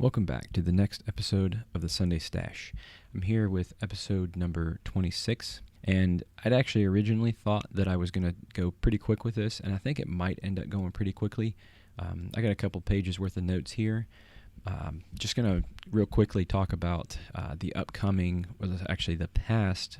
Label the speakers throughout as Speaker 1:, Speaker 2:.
Speaker 1: Welcome back to the next episode of the Sunday Stache. I'm here with episode number 26, and I'd actually originally thought that I was going to go pretty quick with this, and I think it might end up going pretty quickly. I got a couple pages worth of notes here. Just going to real quickly talk about the upcoming, the past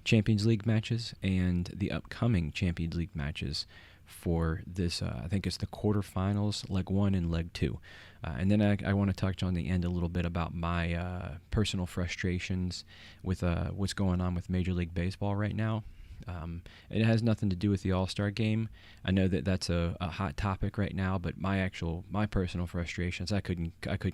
Speaker 1: Champions League matches and the upcoming Champions League matches for this, I think it's the quarterfinals, leg 1 and leg 2. And then I want to touch on the end a little bit about my personal frustrations with what's going on with Major League Baseball right now. It has nothing to do with the All-Star game. I know that that's a hot topic right now, but my personal frustrations, I couldn't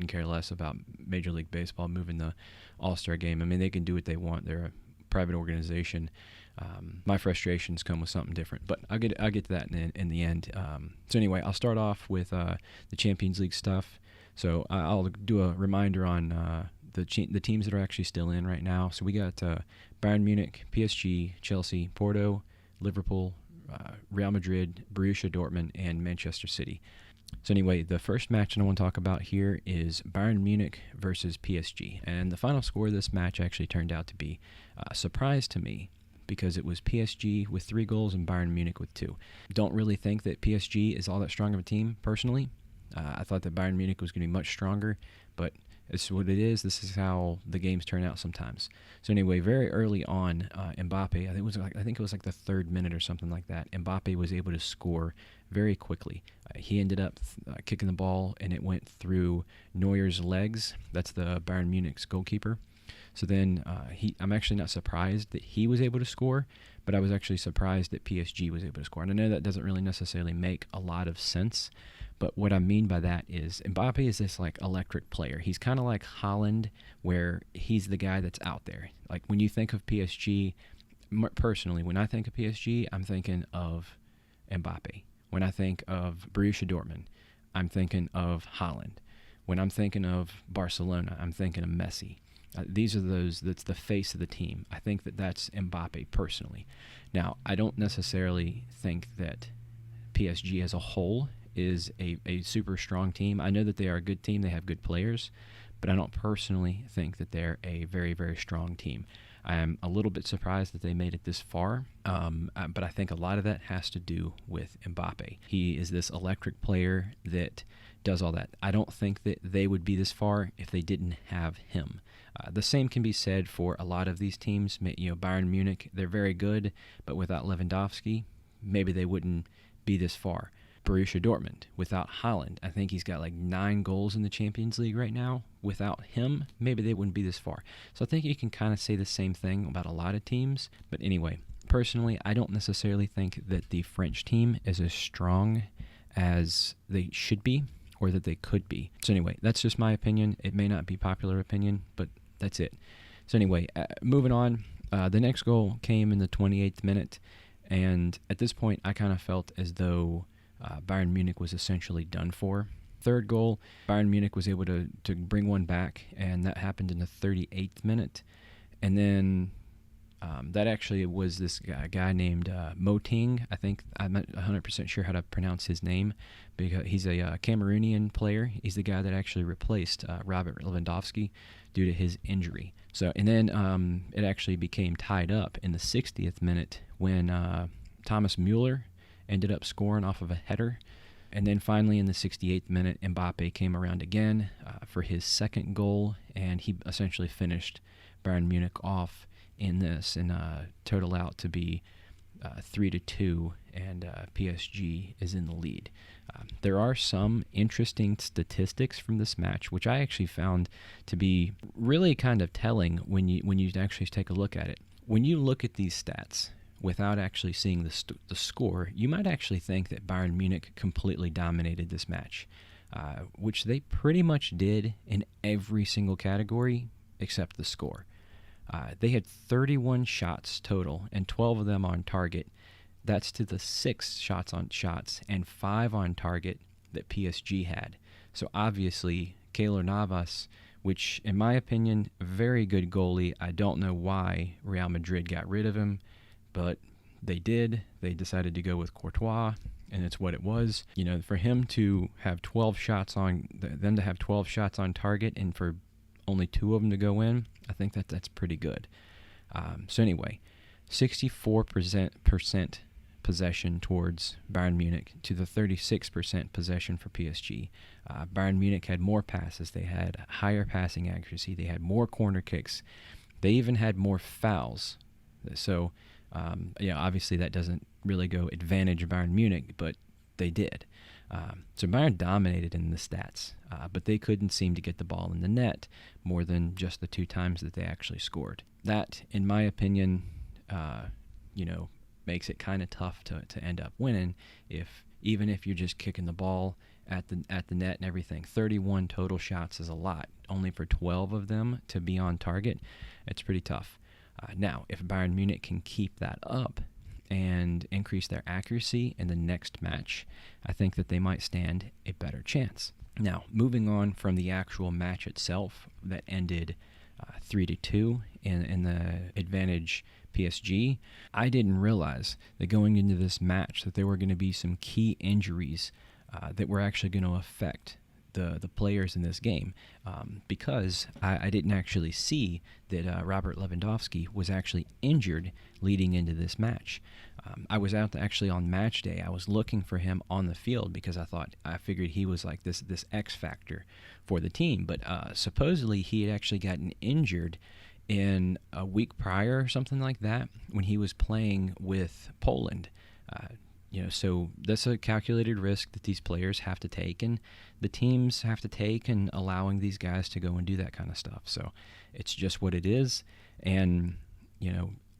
Speaker 1: care less about Major League Baseball moving the All-Star game. I mean, they can do what they want. They're a private organization. My frustrations come with something different, but I'll get to that in the end. So anyway, I'll start off with the Champions League stuff. So I'll do a reminder on the teams that are actually still in right now. So we got Bayern Munich, PSG, Chelsea, Porto, Liverpool, Real Madrid, Borussia Dortmund, and Manchester City. So anyway, the first match I want to talk about here is Bayern Munich versus PSG. And the final score of this match actually turned out to be a surprise to me, because it was PSG with 3 goals and Bayern Munich with 2. Don't really think that PSG is all that strong of a team, personally. I thought that Bayern Munich was going to be much stronger, but it's what it is. This is how the games turn out sometimes. So anyway, very early on, Mbappe, I think it was like the 3rd minute or something like that, Mbappe was able to score very quickly. He ended up kicking the ball, and it went through Neuer's legs. That's the Bayern Munich's goalkeeper. So then I'm actually not surprised that he was able to score, but I was actually surprised that PSG was able to score. And I know that doesn't really necessarily make a lot of sense, but what I mean by that is Mbappe is this like electric player. He's kind of like Haaland, where he's the guy that's out there. Like when you think of PSG, personally, when I think of PSG, I'm thinking of Mbappe. When I think of Borussia Dortmund, I'm thinking of Haaland. When I'm thinking of Barcelona, I'm thinking of Messi. These are that's the face of the team. I think that that's Mbappe personally. Now, I don't necessarily think that PSG as a whole is a super strong team. I know that they are a good team. They have good players, but I don't personally think that they're a very, very strong team. I am a little bit surprised that they made it this far, but I think a lot of that has to do with Mbappe. He is this electric player that does all that. I don't think that they would be this far if they didn't have him. The same can be said for a lot of these teams. Bayern Munich, they're very good, but without Lewandowski, maybe they wouldn't be this far. Borussia Dortmund, without Haaland, I think he's got like 9 goals in the Champions League right now. Without him, maybe they wouldn't be this far. So I think you can kind of say the same thing about a lot of teams. But anyway, personally, I don't necessarily think that the French team is as strong as they should be or that they could be. So anyway, that's just my opinion. It may not be popular opinion, but that's it. So anyway, moving on, the next goal came in the 28th minute, and at this point, I kind of felt as though Bayern Munich was essentially done for. 3rd goal, Bayern Munich was able to bring one back, and that happened in the 38th minute. And then that actually was this guy named Moting. I think I'm not 100% sure how to pronounce his name, because he's a Cameroonian player. He's the guy that actually replaced Robert Lewandowski due to his injury. So, and then it actually became tied up in the 60th minute when Thomas Müller ended up scoring off of a header. And then finally in the 68th minute, Mbappe came around again for his 2nd goal, and he essentially finished Bayern Munich off in this and total out to be 3-2, and PSG is in the lead. There are some interesting statistics from this match, which I actually found to be really kind of telling when you actually take a look at it. When you look at these stats without actually seeing the score, you might actually think that Bayern Munich completely dominated this match, which they pretty much did in every single category except the score. They had 31 shots total, and 12 of them on target. That's to the 6 shots and 5 on target that PSG had. So obviously, Keylor Navas, which in my opinion, very good goalie. I don't know why Real Madrid got rid of him, but they did. They decided to go with Courtois, and it's what it was. For him to have 12 shots on, them to have 12 shots on target, and for only 2 of them to go in, I think that's pretty good. So anyway, 64% possession towards Bayern Munich to the 36% possession for PSG. Bayern Munich had more passes. They had higher passing accuracy. They had more corner kicks. They even had more fouls. So, obviously that doesn't really go advantage Bayern Munich, but they did. So Bayern dominated in the stats, but they couldn't seem to get the ball in the net more than just the 2 times that they actually scored. That, in my opinion, makes it kind of tough to end up winning even if you're just kicking the ball at the net and everything. 31 total shots is a lot. Only for 12 of them to be on target, it's pretty tough. Now, if Bayern Munich can keep that up and increase their accuracy in the next match, I think that they might stand a better chance. Now, moving on from the actual match itself that ended 3-2 in the advantage PSG, I didn't realize that going into this match that there were going to be some key injuries that were actually going to affect the players in this game, because I didn't actually see that Robert Lewandowski was actually injured leading into this match. I was out actually on match day. I was looking for him on the field because I figured he was like this X factor for the team. But supposedly he had actually gotten injured in a week prior or something like that when he was playing with Poland. So that's a calculated risk that these players have to take and the teams have to take in allowing these guys to go and do that kind of stuff. So it's just what it is. And,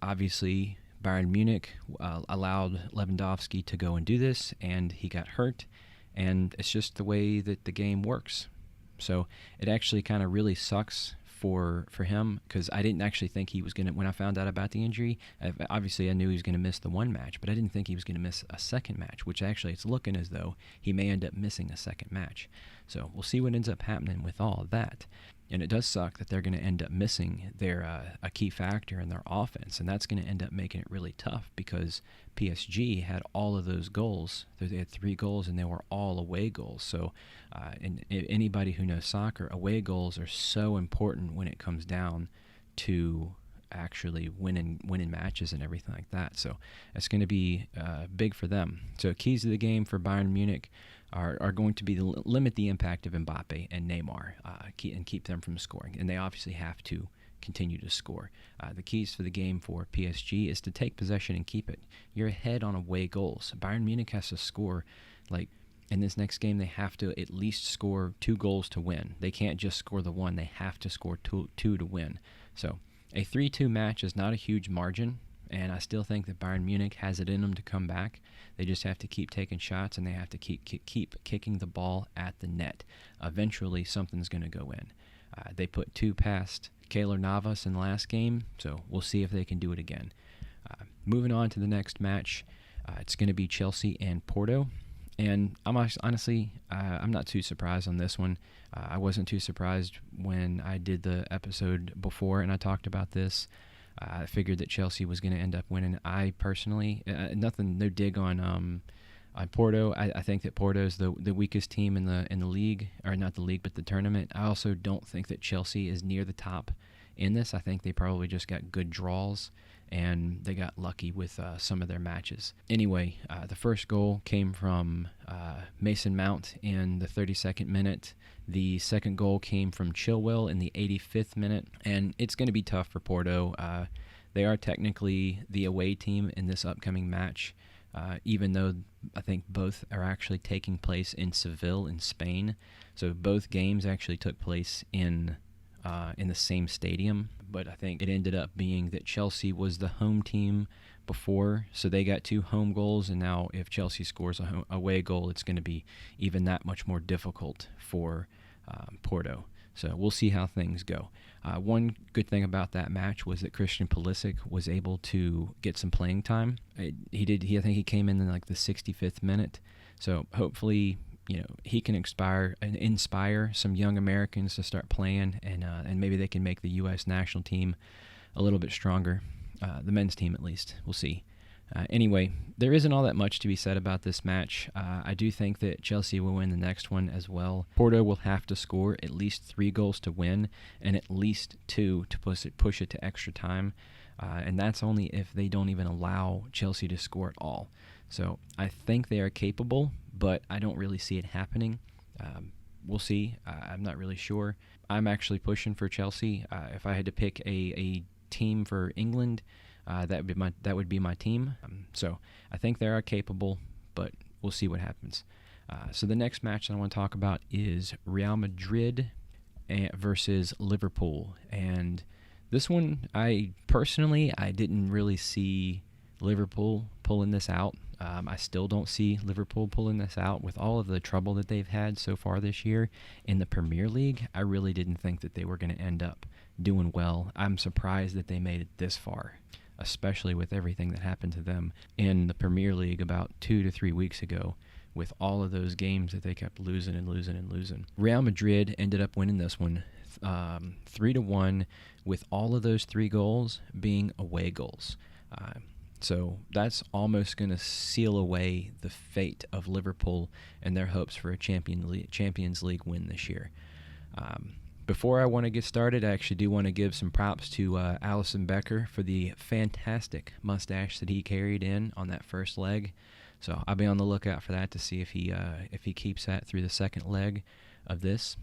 Speaker 1: obviously Bayern Munich allowed Lewandowski to go and do this, and he got hurt. And it's just the way that the game works. So it actually kind of really sucks for him, because I didn't actually think he was going to, when I found out about the injury, obviously I knew he was going to miss the one match, but I didn't think he was going to miss a second match, which actually it's looking as though he may end up missing a second match. So we'll see what ends up happening with all of that. And it does suck that they're going to end up missing a key factor in their offense, and that's going to end up making it really tough because PSG had all of those goals. They had 3 goals, and they were all away goals. So and anybody who knows soccer, away goals are so important when it comes down to actually winning matches and everything like that. So it's going to be big for them. So keys to the game for Bayern Munich are going to be to limit the impact of Mbappe and Neymar and keep them from scoring. And they obviously have to continue to score. The keys for the game for PSG is to take possession and keep it. You're ahead on away goals. Bayern Munich has to score, in this next game, they have to at least score 2 goals to win. They can't just score the 1. They have to score two to win. So a 3-2 match is not a huge margin, and I still think that Bayern Munich has it in them to come back. They just have to keep taking shots, and they have to keep kicking the ball at the net. Eventually, something's going to go in. They put 2 past Keylor Navas in the last game, so we'll see if they can do it again. Moving on to the next match, it's going to be Chelsea and Porto. And I'm not too surprised on this one. I wasn't too surprised when I did the episode before and I talked about this. I figured that Chelsea was going to end up winning. I personally, no dig on Porto. I think that Porto is the weakest team in the league, or not the league, but the tournament. I also don't think that Chelsea is near the top in this. I think they probably just got good draws, and they got lucky with some of their matches. Anyway, the first goal came from Mason Mount in the 32nd minute. The second goal came from Chilwell in the 85th minute, and it's going to be tough for Porto. They are technically the away team in this upcoming match, even though I think both are actually taking place in Seville in Spain. So both games actually took place in the same stadium, but I think it ended up being that Chelsea was the home team before, so they got 2 home goals, and now if Chelsea scores a away goal, it's going to be even that much more difficult for Porto. So we'll see how things go. One good thing about that match was that Christian Pulisic was able to get some playing time. I think he came in like the 65th minute, so hopefully he can inspire some young Americans to start playing, and maybe they can make the U.S. national team a little bit stronger, the men's team at least. We'll see. Anyway, there isn't all that much to be said about this match. I do think that Chelsea will win the next one as well. Porto will have to score at least 3 goals to win and at least 2 to push it to extra time. And that's only if they don't even allow Chelsea to score at all. So I think they are capable, but I don't really see it happening. We'll see. I'm not really sure. I'm actually pushing for Chelsea. If I had to pick a team for England, that would be my team. So I think they are capable, but we'll see what happens. So the next match I want to talk about is Real Madrid versus Liverpool. And this one, I didn't really see Liverpool pulling this out. I still don't see Liverpool pulling this out with all of the trouble that they've had so far this year in the Premier League. I really didn't think that they were going to end up doing well. I'm surprised that they made it this far, especially with everything that happened to them in the Premier League about 2 to 3 weeks ago with all of those games that they kept losing and losing and losing. Real Madrid ended up winning this one 3-1 with all of those 3 goals being away goals. So that's almost going to seal away the fate of Liverpool and their hopes for a Champions League win this year. Before I want to get started, I actually do want to give some props to Alisson Becker for the fantastic mustache that he carried in on that first leg. So I'll be on the lookout for that to see if he keeps that through the second leg of this.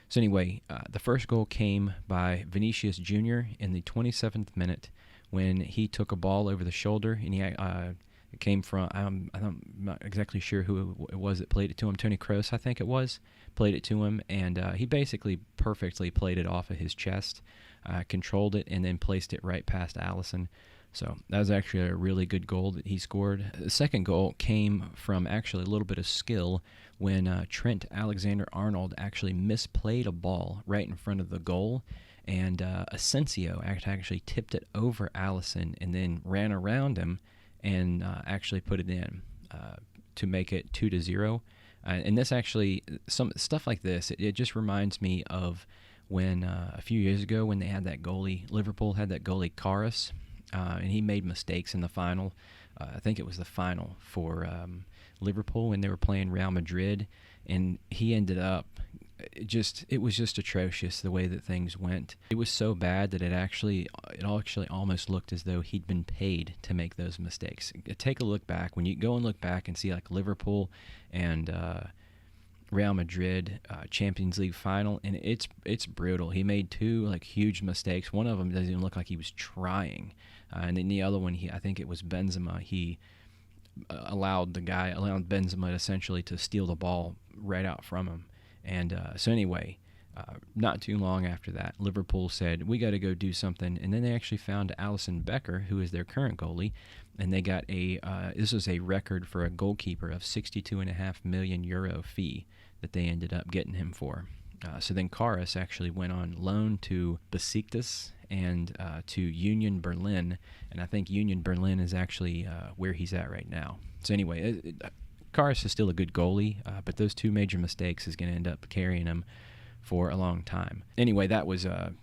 Speaker 1: So anyway, the first goal came by Vinicius Jr. in the 27th minute when he took a ball over the shoulder, and it came from, I'm not exactly sure who it was that played it to him. Toni Kroos, I think it was, played it to him, and he basically perfectly played it off of his chest, controlled it, and then placed it right past Alisson. So that was actually a really good goal that he scored. The second goal came from actually a little bit of skill when Trent Alexander-Arnold actually misplayed a ball right in front of the goal, and Asensio actually tipped it over Alisson and then ran around him and actually put it in to make it 2-0. And this actually, some stuff like this, it just reminds me of when a few years ago when they had that goalie, Liverpool had that goalie Karas, and he made mistakes in the final. I think it was the final for Liverpool when they were playing Real Madrid, and he ended up it was just atrocious the way that things went. It was so bad that it actually almost looked as though he'd been paid to make those mistakes. Take a look back. When you go and look back and see like Liverpool and Real Madrid Champions League final, and it's brutal. He made 2 like huge mistakes. One of them doesn't even look like he was trying, and then the other one, I think it was Benzema. He allowed Benzema essentially to steal the ball right out from him. And so anyway, not too long after that, Liverpool said, we got to go do something. And then they actually found Alisson Becker, who is their current goalie, and they got this was a record for a goalkeeper of €62.5 million fee that they ended up getting him for. So then Karas actually went on loan to Besiktas and to Union Berlin, and I think Union Berlin is actually where he's at right now. So anyway, Karas is still a good goalie, but those 2 major mistakes is going to end up carrying him for a long time. Anyway, that was a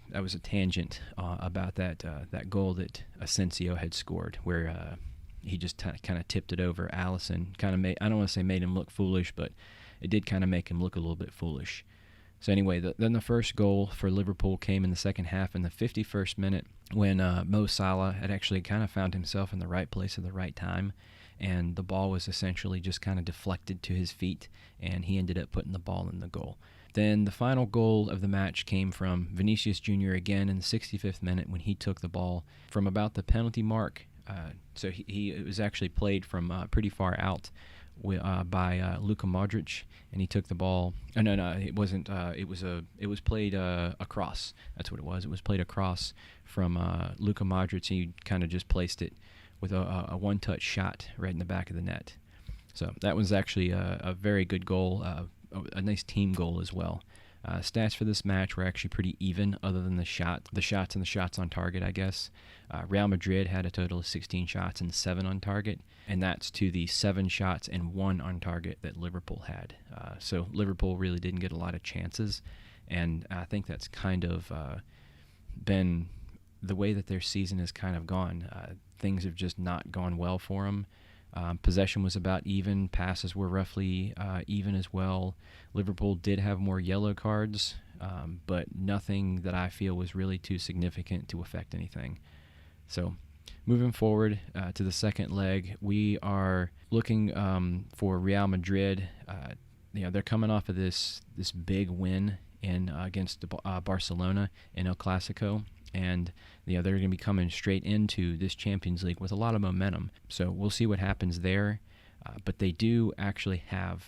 Speaker 1: tangent about that goal that Asensio had scored, where he just kind of tipped it over Alisson. Kind of I don't want to say made him look foolish, but it did kind of make him look a little bit foolish. So anyway, then the first goal for Liverpool came in the second half in the 51st minute when Mo Salah had actually kind of found himself in the right place at the right time, and the ball was essentially just kind of deflected to his feet, and he ended up putting the ball in the goal. Then the final goal of the match came from Vinicius Jr. again in the 65th minute when he took the ball from about the penalty mark. So it was actually played from pretty far out by Luka Modric, and he took the ball. Oh, no, it wasn't. It was played across. That's what it was. It was played across from Luka Modric, and he kind of just placed it with a one-touch shot right in the back of the net. So that was actually a very good goal, a nice team goal as well. Stats for this match were actually pretty even other than the shots and the shots on target, I guess. Real Madrid had a total of 16 shots and 7 on target, and that's to the 7 shots and 1 on target that Liverpool had. So Liverpool really didn't get a lot of chances, and I think that's kind of been the way that their season has kind of gone. Things have just not gone well for them. Possession was about even. Passes were roughly even as well. Liverpool did have more yellow cards, but nothing that I feel was really too significant to affect anything. So moving forward to the second leg, we are looking for Real Madrid. They're coming off of this big win against Barcelona in El Clasico. And they're going to be coming straight into this Champions League with a lot of momentum. So we'll see what happens there. But they do actually have,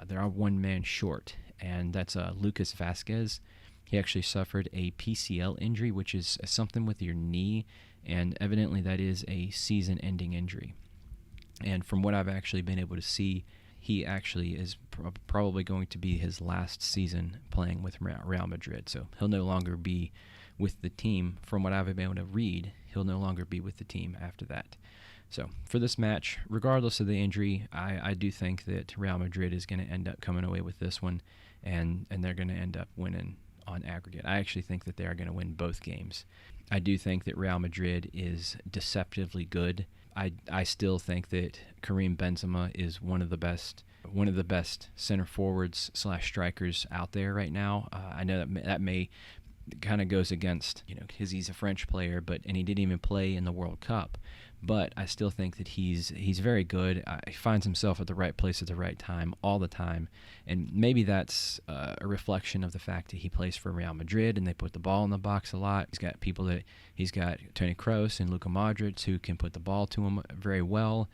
Speaker 1: they are one man short, and that's Lucas Vasquez. He actually suffered a PCL injury, which is something with your knee, and evidently that is a season-ending injury. And from what I've actually been able to see, he actually is probably going to be his last season playing with Real Madrid. So he'll no longer be with the team. From what I've been able to read, he'll no longer be with the team after that. So for this match, regardless of the injury, I do think that Real Madrid is going to end up coming away with this one, and they're going to end up winning on aggregate. I actually think that they are going to win both games. I do think that Real Madrid is deceptively good. I still think that Karim Benzema is one of the best center forwards / strikers out there right now. I know that may kind of goes against, because he's a French player, and he didn't even play in the World Cup. But I still think that he's very good. He finds himself at the right place at the right time all the time, and maybe that's a reflection of the fact that he plays for Real Madrid and they put the ball in the box a lot. He's got Toni Kroos and Luka Modric who can put the ball to him very well,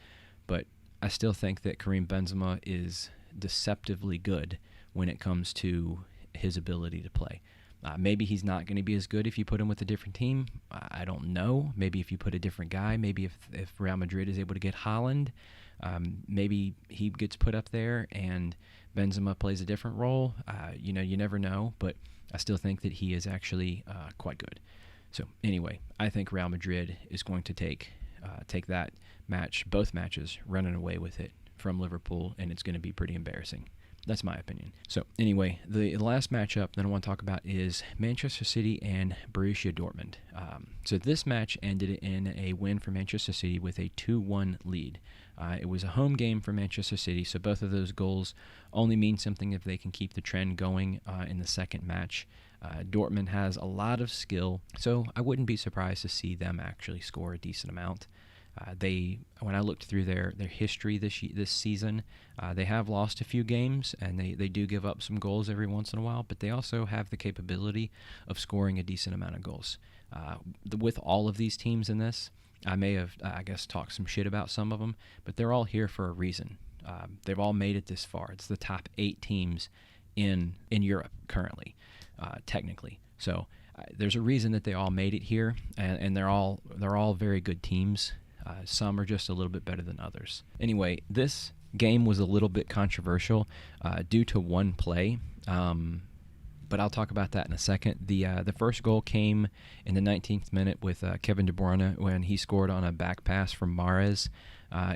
Speaker 1: but I still think that Karim Benzema is deceptively good when it comes to his ability to play. Maybe he's not going to be as good if you put him with a different team. I don't know. Maybe if you put a different guy, maybe if Real Madrid is able to get Haaland, maybe he gets put up there and Benzema plays a different role. You never know, but I still think that he is actually quite good. So anyway, I think Real Madrid is going to take that match, both matches, running away with it from Liverpool, and it's going to be pretty embarrassing. That's my opinion. So anyway, the last matchup that I want to talk about is Manchester City and Borussia Dortmund. So this match ended in a win for Manchester City with a 2-1 lead. It was a home game for Manchester City, so both of those goals only mean something if they can keep the trend going in the second match. Dortmund has a lot of skill, so I wouldn't be surprised to see them actually score a decent amount. When I looked through their history this season, they have lost a few games, and they do give up some goals every once in a while, but they also have the capability of scoring a decent amount of goals. With all of these teams in this, I may have, talked some shit about some of them, but they're all here for a reason. They've all made it this far. It's the top 8 teams in Europe currently, technically. So there's a reason that they all made it here, and they're all very good teams. Some are just a little bit better than others. Anyway, this game was a little bit controversial due to one play, but I'll talk about that in a second. The first goal came in the 19th minute with Kevin De Bruyne when he scored on a back pass from Mahrez.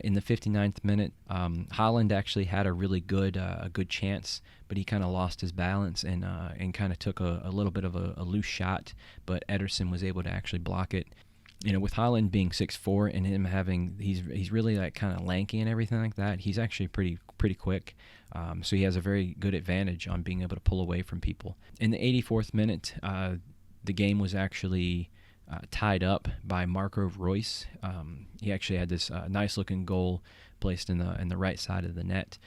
Speaker 1: In the 59th minute, Haaland actually had a really good chance, but he kind of lost his balance and kind of took a little bit of a loose shot, but Ederson was able to actually block it. With Haaland being 6'4" and him he's really like kind of lanky and everything like that, he's actually pretty quick. So he has a very good advantage on being able to pull away from people. In the 84th minute, the game was actually tied up by Marco Reus. He actually had this nice-looking goal placed in the right side of the net,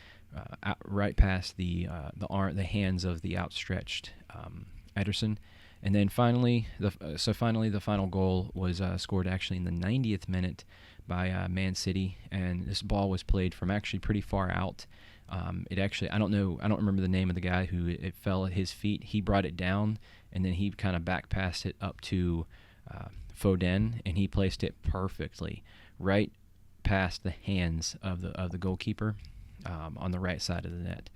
Speaker 1: right past the hands of the outstretched Ederson. And then finally, the final goal was scored actually in the 90th minute by Man City, and this ball was played from actually pretty far out. I don't remember the name of the guy who it fell at his feet. He brought it down, and then he kind of back passed it up to Foden, and he placed it perfectly right past the hands of the goalkeeper on the right side of the net.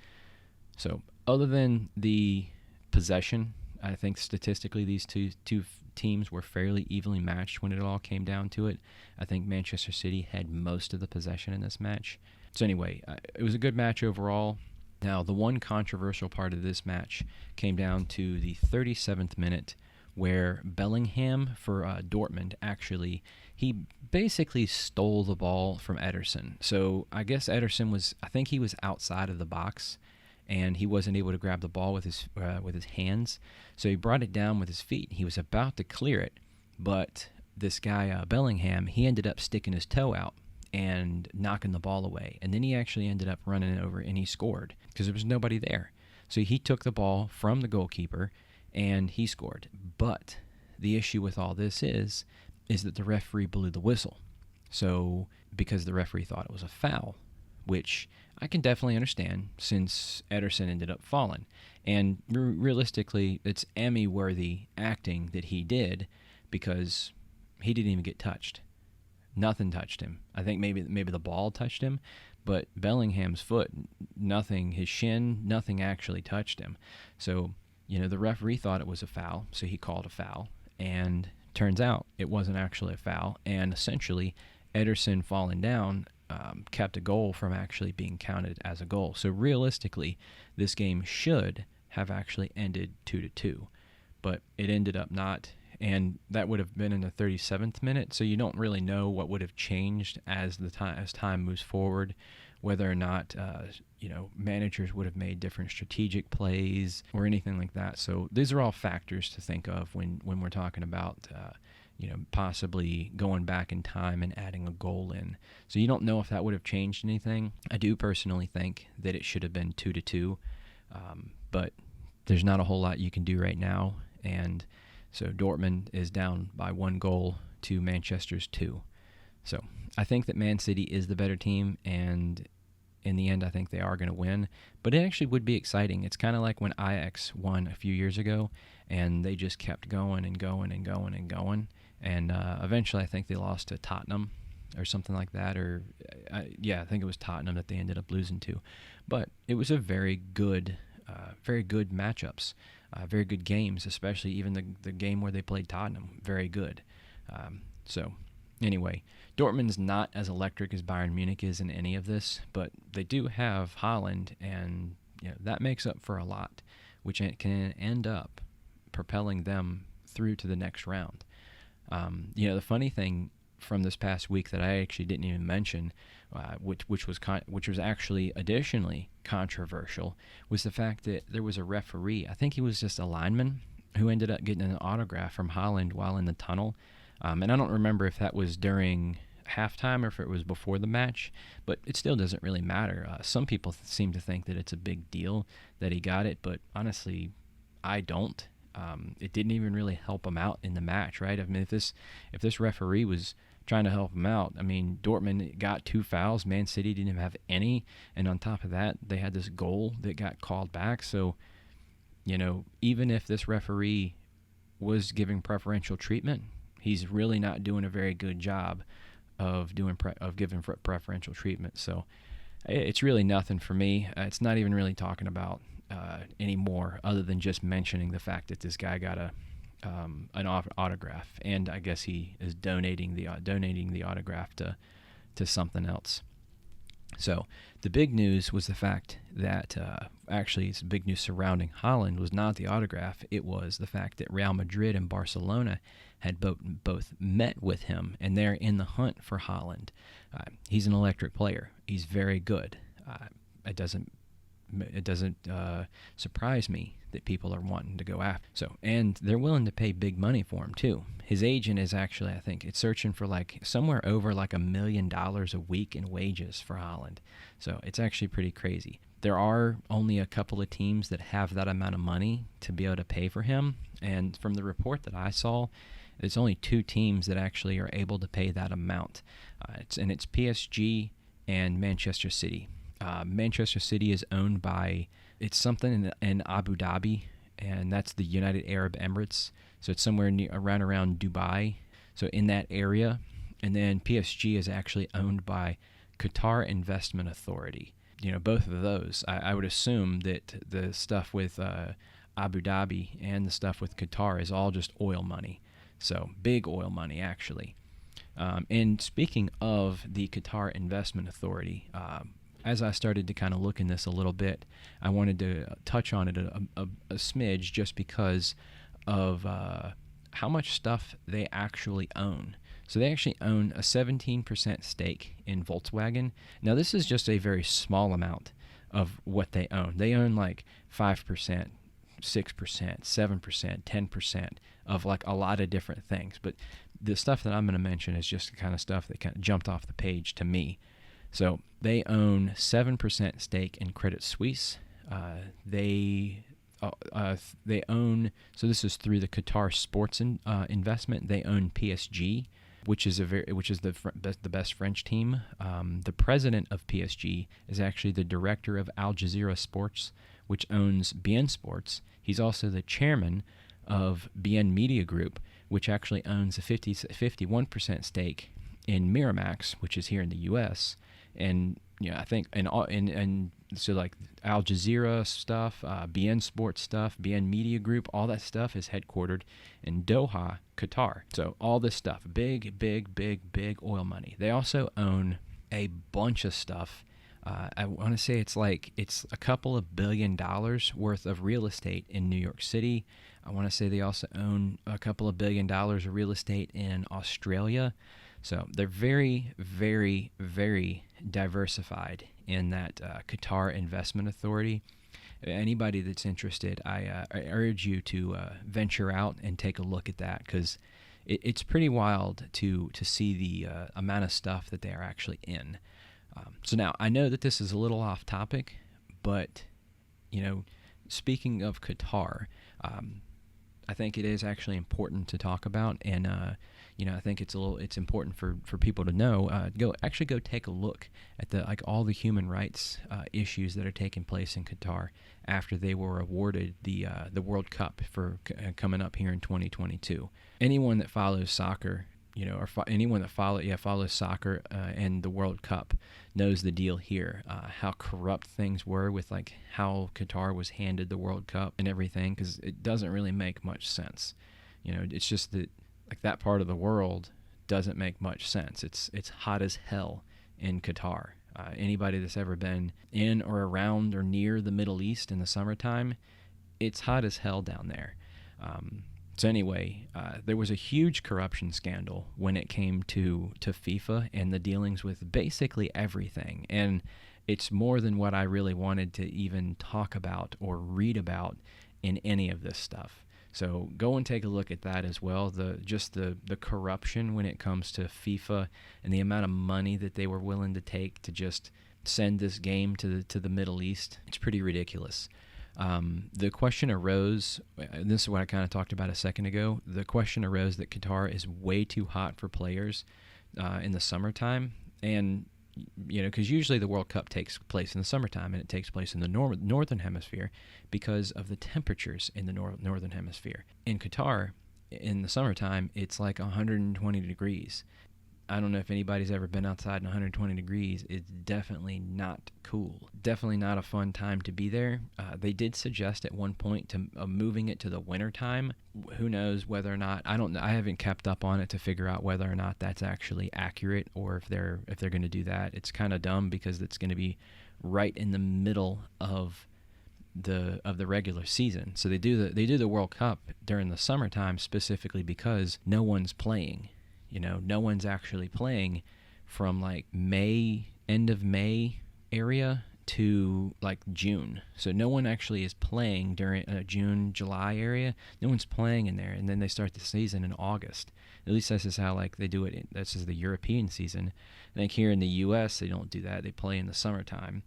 Speaker 1: So other than the possession, I think statistically these two teams were fairly evenly matched when it all came down to it. I think Manchester City had most of the possession in this match. So anyway, it was a good match overall. Now, the one controversial part of this match came down to the 37th minute where Bellingham for Dortmund actually, he basically stole the ball from Ederson. So I guess Ederson I think he was outside of the box, and he wasn't able to grab the ball with his hands. So he brought it down with his feet. He was about to clear it, but this guy Bellingham, he ended up sticking his toe out and knocking the ball away. And then he actually ended up running it over, and he scored because there was nobody there. So he took the ball from the goalkeeper, and he scored. But the issue with all this is that the referee blew the whistle. So because the referee thought it was a foul, which I can definitely understand since Ederson ended up falling. And realistically, it's Emmy-worthy acting that he did because he didn't even get touched. Nothing touched him. I think maybe the ball touched him, but Bellingham's foot, nothing, his shin, nothing actually touched him. So, the referee thought it was a foul, so he called a foul, and turns out it wasn't actually a foul, and essentially Ederson falling down kept a goal from actually being counted as a goal. So realistically, this game should have actually ended 2-2, but it ended up not. And that would have been in the 37th minute, so you don't really know what would have changed as time moves forward, whether or not managers would have made different strategic plays or anything like that. So these are all factors to think of when we're talking about possibly going back in time and adding a goal in. So you don't know if that would have changed anything. I do personally think that it should have been 2-2, but there's not a whole lot you can do right now, and so Dortmund is down by 1 goal to Manchester's 2. So I think that Man City is the better team, and in the end I think they are going to win. But it actually would be exciting. It's kind of like when Ajax won a few years ago, and they just kept going and going and going and going. And eventually I think they lost to Tottenham or something like that. I think it was Tottenham that they ended up losing to. But it was a very good matchups. Very good games, especially even the game where they played Tottenham. Very good. So anyway, Dortmund's not as electric as Bayern Munich is in any of this, but they do have Haaland, and that makes up for a lot, which can end up propelling them through to the next round. The funny thing from this past week that I actually didn't even mention, which was actually additionally controversial, was the fact that there was a referee. I think he was just a lineman who ended up getting an autograph from Haaland while in the tunnel. And I don't remember if that was during halftime or if it was before the match, but it still doesn't really matter. Some people seem to think that it's a big deal that he got it, but honestly, I don't. It didn't even really help him out in the match, right? I mean, if this referee was trying to help him out, I mean, Dortmund got 2 fouls, Man City didn't have any, and on top of that, they had this goal that got called back. So, even if this referee was giving preferential treatment, he's really not doing a very good job of giving preferential treatment. So it's really nothing for me. It's not even really talking about anymore, other than just mentioning the fact that this guy got an autograph, and I guess he is donating the autograph to something else. So the big news was the fact that actually it's big news surrounding Haaland was not the autograph. It was the fact that Real Madrid and Barcelona had both met with him, and they're in the hunt for Haaland. He's an electric player. He's very good. It doesn't surprise me that people are wanting to go after. So, and they're willing to pay big money for him too. His agent is actually, I think, it's searching for somewhere over $1 million a week in wages for Haaland. So it's actually pretty crazy. There are only a couple of teams that have that amount of money to be able to pay for him. And from the report that I saw, there's only 2 teams that actually are able to pay that amount. It's PSG and Manchester City. Manchester City is owned by, it's something in Abu Dhabi, and that's the United Arab Emirates. So it's somewhere around Dubai, so in that area. And then PSG is actually owned by Qatar Investment Authority. Both of those, I would assume that the stuff with Abu Dhabi and the stuff with Qatar is all just oil money. So big oil money, actually. And speaking of the Qatar Investment Authority, as I started to kind of look in this a little bit, I wanted to touch on it a smidge just because of how much stuff they actually own. So they actually own a 17% stake in Volkswagen. Now, this is just a very small amount of what they own. They own like 5%, 6%, 7%, 10% of like a lot of different things. But the stuff that I'm going to mention is just the kind of stuff that kind of jumped off the page to me. So they own 7% stake in Credit Suisse. They own, so this is through the Qatar Sports investment. They own PSG, which is the best French team. The president of PSG is actually the director of Al Jazeera Sports, which owns BN Sports. He's also the chairman of BN Media Group, which actually owns a 51% stake in Miramax, which is here in the U.S. And I think and so like Al Jazeera stuff, BN Sports stuff, BN Media Group, all that stuff is headquartered in Doha, Qatar. So all this stuff, big oil money. They also own a bunch of stuff. I want to say it's a couple of $1 billion worth of real estate in New York City. I want to say they also own a couple of $1 billion of real estate in Australia. So they're very, very, very diversified in that Qatar Investment Authority. Anybody that's interested, I urge you to venture out and take a look at that, because it's pretty wild to see the amount of stuff that they are actually in. So now, I know that this is a little off topic, but, speaking of Qatar, I think it is actually important to talk about, and, I think it's important for people to know. Go take a look at all the human rights issues that are taking place in Qatar after they were awarded the World Cup for coming up here in 2022. Anyone that follows soccer, or anyone that follows soccer and the World Cup knows the deal here, how corrupt things were with how Qatar was handed the World Cup and everything, because it doesn't really make much sense. It's just that that part of the world doesn't make much sense. It's hot as hell in Qatar. Anybody that's ever been in or around or near the Middle East in the summertime, it's hot as hell down there. So anyway, there was a huge corruption scandal when it came to FIFA and the dealings with basically everything. And it's more than what I really wanted to even talk about or read about in any of this stuff. So go and take a look at that as well. The corruption when it comes to FIFA and the amount of money that they were willing to take to just send this game to the Middle East. It's pretty ridiculous. The question arose, and this is what I kind of talked about a second ago, the question arose that Qatar is way too hot for players in the summertime, and because usually the World Cup takes place in the summertime, and it takes place in the northern hemisphere because of the temperatures in the northern hemisphere. In Qatar, in the summertime, it's like 120 degrees. I don't know if anybody's ever been outside in 120 degrees. It's definitely not cool. Definitely not a fun time to be there. They did suggest at one point to moving it to the winter time. Who knows whether or not, I haven't kept up on it to figure out whether or not that's actually accurate, or if they're going to do that. It's kind of dumb because it's going to be right in the middle of the regular season. So they do the World Cup during the summertime specifically because no one's playing. No one's actually playing from end of May area to June. So no one actually is playing during June, July area. No one's playing in there, and then they start the season in August. At least this is how they do it. This is the European season. I think here in the U.S. they don't do that. They play in the summertime.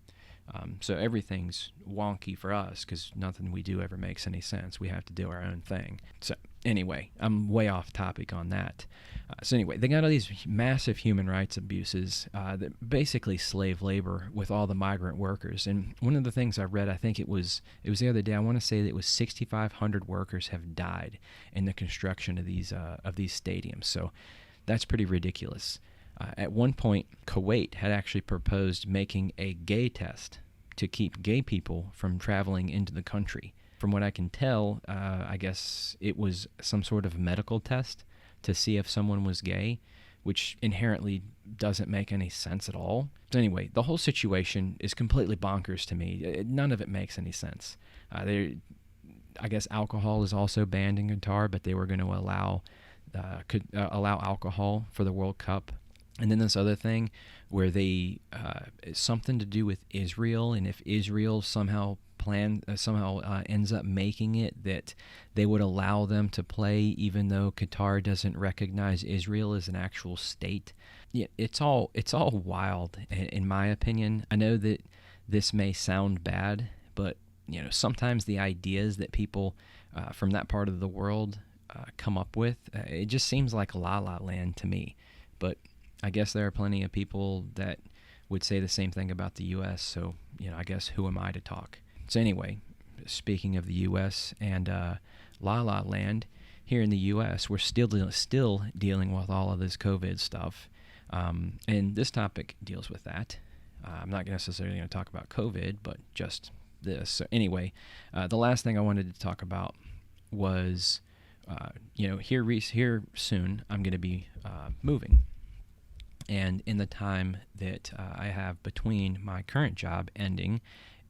Speaker 1: So everything's wonky for us because nothing we do ever makes any sense. We have to do our own thing. So anyway, I'm way off topic on that. So anyway, they got all these massive human rights abuses that basically slave labor with all the migrant workers. And one of the things I read, I think it was the other day, I want to say that it was 6,500 workers have died in the construction of these stadiums. So that's pretty ridiculous. At one point, Kuwait had actually proposed making a gay test to keep gay people from traveling into the country. From what I can tell, I guess it was some sort of medical test to see if someone was gay, which inherently doesn't make any sense at all. So anyway, the whole situation is completely bonkers to me. None of it makes any sense. I guess alcohol is also banned in Qatar, but they were going to allow alcohol for the World Cup. And then this other thing where they it's something to do with Israel, and if Israel somehow ends up making it, that they would allow them to play even though Qatar doesn't recognize Israel as an actual state. Yeah, it's all wild in my opinion. I know that this may sound bad, but sometimes the ideas that people from that part of the world come up with, it just seems like La La Land to me. But I guess there are plenty of people that would say the same thing about the U.S., so, I guess who am I to talk? So anyway, speaking of the U.S. and La La Land, here in the U.S., we're still dealing with all of this COVID stuff, and this topic deals with that. I'm not necessarily going to talk about COVID, but just this. So anyway, the last thing I wanted to talk about was, here soon I'm going to be moving. And in the time that I have between my current job ending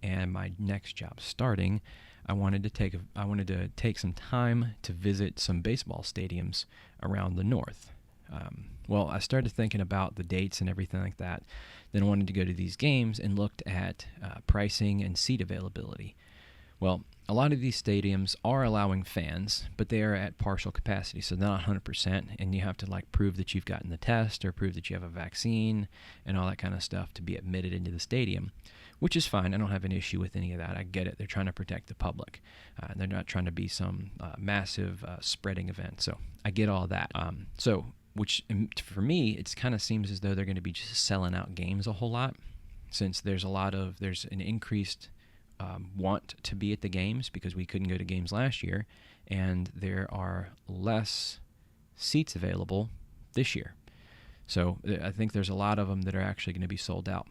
Speaker 1: and my next job starting, I wanted to take some time to visit some baseball stadiums around the north. Well, I started thinking about the dates and everything like that. Then I wanted to go to these games and looked at pricing and seat availability. Well, a lot of these stadiums are allowing fans, but they are at partial capacity, so they're not 100%, and you have to prove that you've gotten the test or prove that you have a vaccine and all that kind of stuff to be admitted into the stadium, which is fine. I don't have an issue with any of that. I get it. They're trying to protect the public. They're not trying to be some massive spreading event, so I get all that. Which for me, it kind of seems as though they're going to be just selling out games a whole lot, since there's an increased want to be at the games because we couldn't go to games last year, and there are less seats available this year. So I think there's a lot of them that are actually going to be sold out.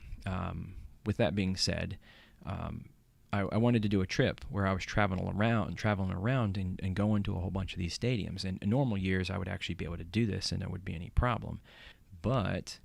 Speaker 1: With that being said, I wanted to do a trip where I was traveling around and going to a whole bunch of these stadiums. And in normal years, I would actually be able to do this and there would be any problem. But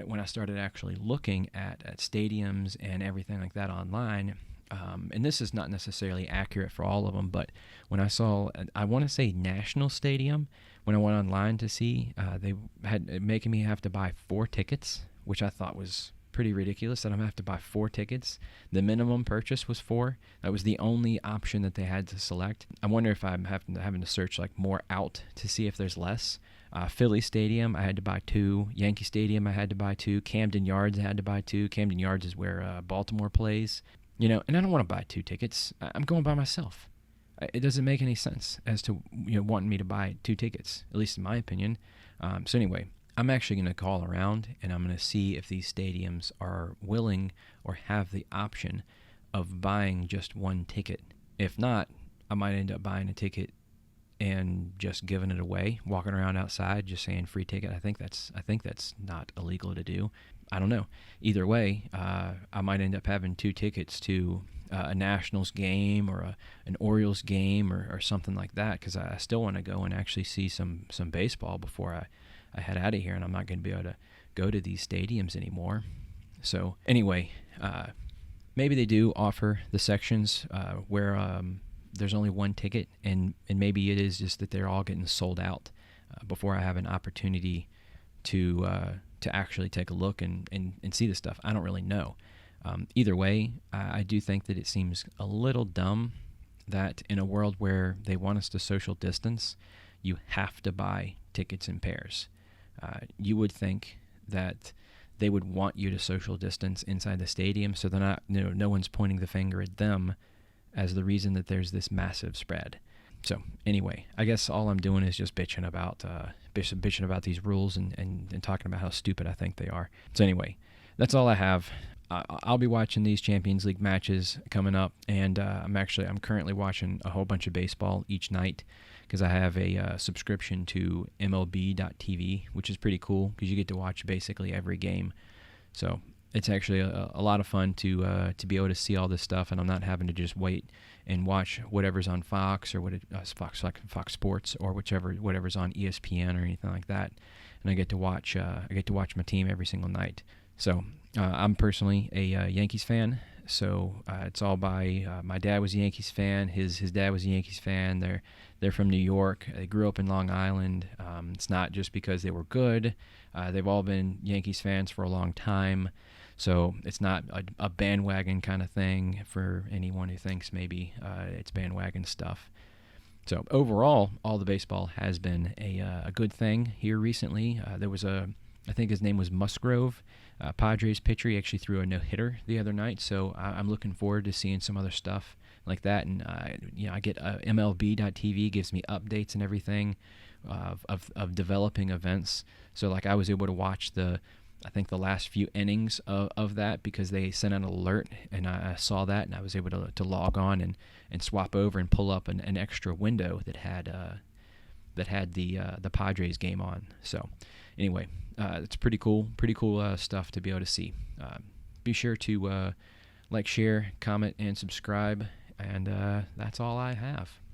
Speaker 1: when I started actually looking at stadiums and everything like that online, and this is not necessarily accurate for all of them, but when I saw, I want to say National Stadium, when I went online to see, they had making me have to buy 4 tickets, which I thought was pretty ridiculous, that I'm going to have to buy 4 tickets. The minimum purchase was 4. That was the only option that they had to select. I wonder if I'm having to search more out to see if there's less. Philly Stadium, I had to buy 2. Yankee Stadium, I had to buy 2. Camden Yards, I had to buy 2. Camden Yards is where Baltimore plays. And I don't want to buy 2 tickets. I'm going by myself. It doesn't make any sense as to wanting me to buy 2 tickets, at least in my opinion. So anyway, I'm actually going to call around and I'm going to see if these stadiums are willing or have the option of buying just 1 ticket. If not, I might end up buying a ticket and just giving it away, walking around outside just saying free ticket. I think that's not illegal to do. I don't know. Either way, I might end up having 2 tickets to a Nationals game or an Orioles game or something like that, because I still want to go and actually see some baseball before I head out of here, and I'm not going to be able to go to these stadiums anymore. So anyway, maybe they do offer the sections where there's only 1 ticket, and maybe it is just that they're all getting sold out before I have an opportunity to actually take a look and see the stuff. I don't really know. Either way, I do think that it seems a little dumb that in a world where they want us to social distance, you have to buy tickets in pairs. You would think that they would want you to social distance inside the stadium, so they're not, no one's pointing the finger at them as the reason that there's this massive spread. So anyway, I guess all I'm doing is just bitching about these rules and talking about how stupid I think they are. So anyway, that's all I have. I'll be watching these Champions League matches coming up, and I'm currently watching a whole bunch of baseball each night because I have a subscription to MLB.TV, which is pretty cool because you get to watch basically every game. So it's actually a lot of fun to be able to see all this stuff, and I'm not having to just wait and watch whatever's on Fox or Fox Sports or whatever's on ESPN or anything like that. And I get to watch my team every single night. So I'm personally a Yankees fan, So it's all by my dad was a Yankees fan. His dad was a Yankees fan. They're from New York. They grew up in Long Island. It's not just because they were good. They've all been Yankees fans for a long time. So it's not a bandwagon kind of thing for anyone who thinks maybe it's bandwagon stuff. So overall, all the baseball has been a good thing here recently. There was I think his name was Musgrove, Padres pitcher. He actually threw a no-hitter the other night, so I'm looking forward to seeing some other stuff like that. And I get MLB.TV gives me updates and everything of developing events. So like I was able to watch I think the last few innings of that because they sent an alert, and I saw that, and I was able to log on and swap over and pull up an extra window that had the Padres game on. So anyway, it's pretty cool stuff to be able to see. Be sure to like, share, comment, and subscribe, and that's all I have.